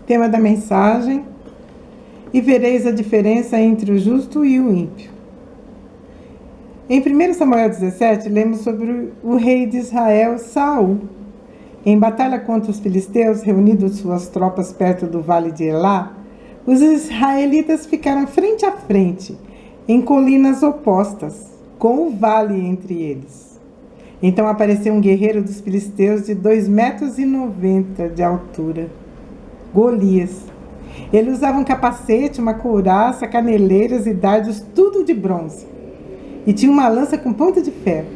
tema da mensagem: e vereis a diferença entre o justo e o ímpio. Em 1 Samuel 17, lemos sobre o rei de Israel, Saul. Em batalha contra os filisteus, reunidos suas tropas perto do vale de Elá, os israelitas ficaram frente a frente, em colinas opostas, com o vale entre eles. Então apareceu um guerreiro dos filisteus de 2,90 metros de altura, Golias. Ele usava um capacete, uma couraça, caneleiras e dardos, tudo de bronze. E tinha uma lança com ponta de ferro.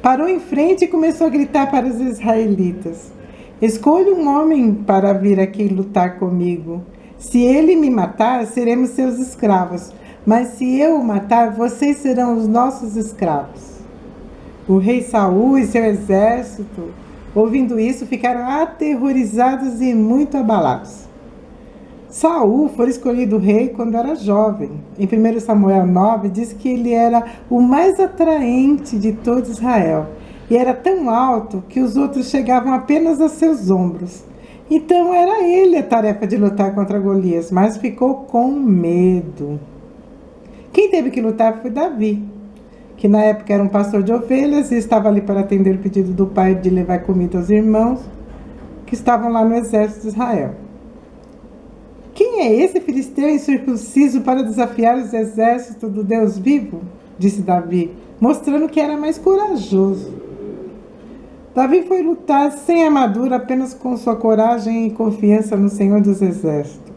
Parou em frente e começou a gritar para os israelitas: escolha um homem para vir aqui lutar comigo. Se ele me matar, seremos seus escravos. Mas se eu o matar, vocês serão os nossos escravos. O rei Saul e seu exército, ouvindo isso, ficaram aterrorizados e muito abalados. Saul foi escolhido rei quando era jovem. Em 1 Samuel 9, diz que ele era o mais atraente de todo Israel. E era tão alto que os outros chegavam apenas a seus ombros. Então era ele a tarefa de lutar contra Golias, mas ficou com medo. Quem teve que lutar foi Davi, que na época era um pastor de ovelhas e estava ali para atender o pedido do pai de levar comida aos irmãos que estavam lá no exército de Israel. Quem é esse filisteu incircunciso para desafiar os exércitos do Deus vivo? Disse Davi, mostrando que era mais corajoso. Davi foi lutar sem armadura, apenas com sua coragem e confiança no Senhor dos Exércitos.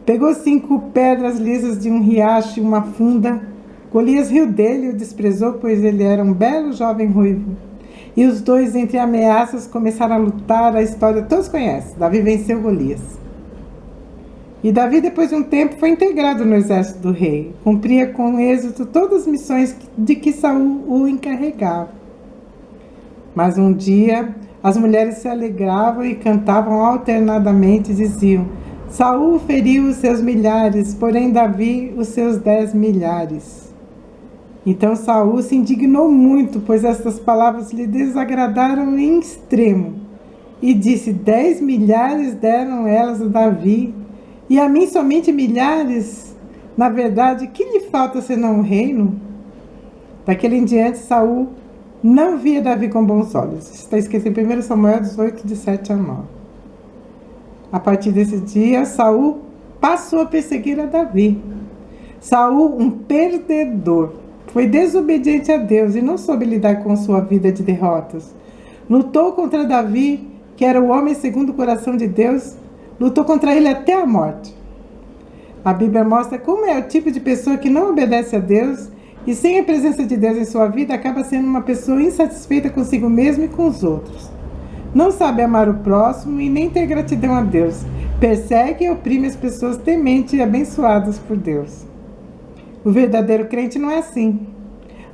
Pegou 5 pedras lisas de um riacho e uma funda. Golias riu dele e o desprezou, pois ele era um belo jovem ruivo. E os dois, entre ameaças, começaram a lutar. A história todos conhecem. Davi venceu Golias. E Davi, depois de um tempo, foi integrado no exército do rei. Cumpria com êxito todas as missões de que Saul o encarregava. Mas um dia, as mulheres se alegravam e cantavam alternadamente e diziam: Saul feriu os seus milhares, porém Davi os seus 10 milhares. Então Saul se indignou muito, pois estas palavras lhe desagradaram em extremo. E disse: 10 milhares deram elas a Davi, e a mim somente milhares? Na verdade, que lhe falta senão um reino? Daquele em diante, Saul não via Davi com bons olhos. Está escrito em 1 Samuel 18, de 7 a 9. A partir desse dia, Saul passou a perseguir a Davi. Saul, um perdedor, foi desobediente a Deus e não soube lidar com sua vida de derrotas. Lutou contra Davi, que era o homem segundo o coração de Deus, lutou contra ele até a morte. A Bíblia mostra como é o tipo de pessoa que não obedece a Deus e sem a presença de Deus em sua vida acaba sendo uma pessoa insatisfeita consigo mesmo e com os outros. Não sabe amar o próximo e nem ter gratidão a Deus. Persegue e oprime as pessoas tementes e abençoadas por Deus. O verdadeiro crente não é assim.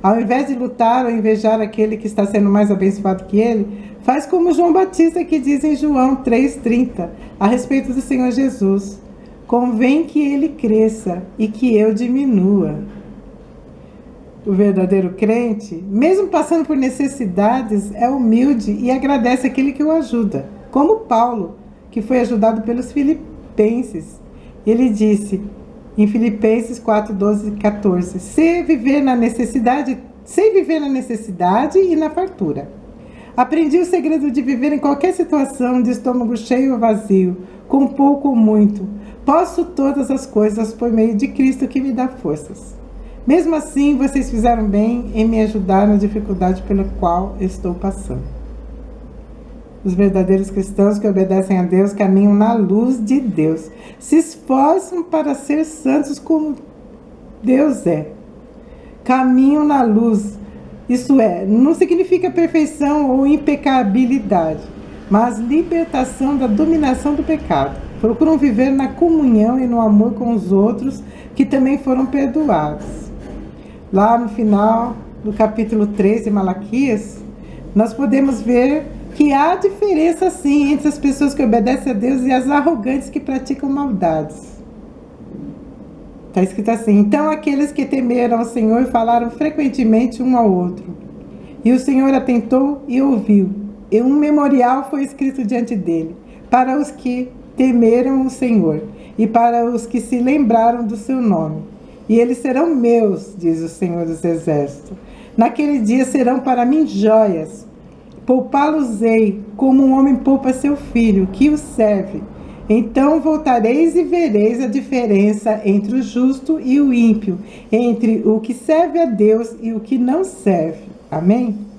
Ao invés de lutar ou invejar aquele que está sendo mais abençoado que ele, faz como João Batista, que diz em João 3,30, a respeito do Senhor Jesus: convém que ele cresça e que eu diminua. O verdadeiro crente, mesmo passando por necessidades, é humilde e agradece aquele que o ajuda, como Paulo, que foi ajudado pelos filipenses. Ele disse em Filipenses 4, 12 e 14: sei viver na necessidade e na fartura. Aprendi o segredo de viver em qualquer situação, de estômago cheio ou vazio, com pouco ou muito. Posso todas as coisas por meio de Cristo que me dá forças. Mesmo assim, vocês fizeram bem em me ajudar na dificuldade pela qual estou passando. Os verdadeiros cristãos que obedecem a Deus caminham na luz de Deus. Se esforçam para ser santos como Deus é. Caminham na luz. Isso é, não significa perfeição ou impecabilidade, mas libertação da dominação do pecado. Procuram viver na comunhão e no amor com os outros que também foram perdoados. Lá no final do capítulo 3 de Malaquias, nós podemos ver que há diferença sim entre as pessoas que obedecem a Deus e as arrogantes que praticam maldades. Está escrito assim: então aqueles que temeram ao Senhor falaram frequentemente um ao outro. E o Senhor atentou e ouviu. E um memorial foi escrito diante dele, para os que temeram o Senhor, e para os que se lembraram do seu nome. E eles serão meus, diz o Senhor dos Exércitos. Naquele dia serão para mim joias. Poupá-los-ei, como um homem poupa seu filho, que o serve. Então voltareis e vereis a diferença entre o justo e o ímpio, entre o que serve a Deus e o que não serve. Amém?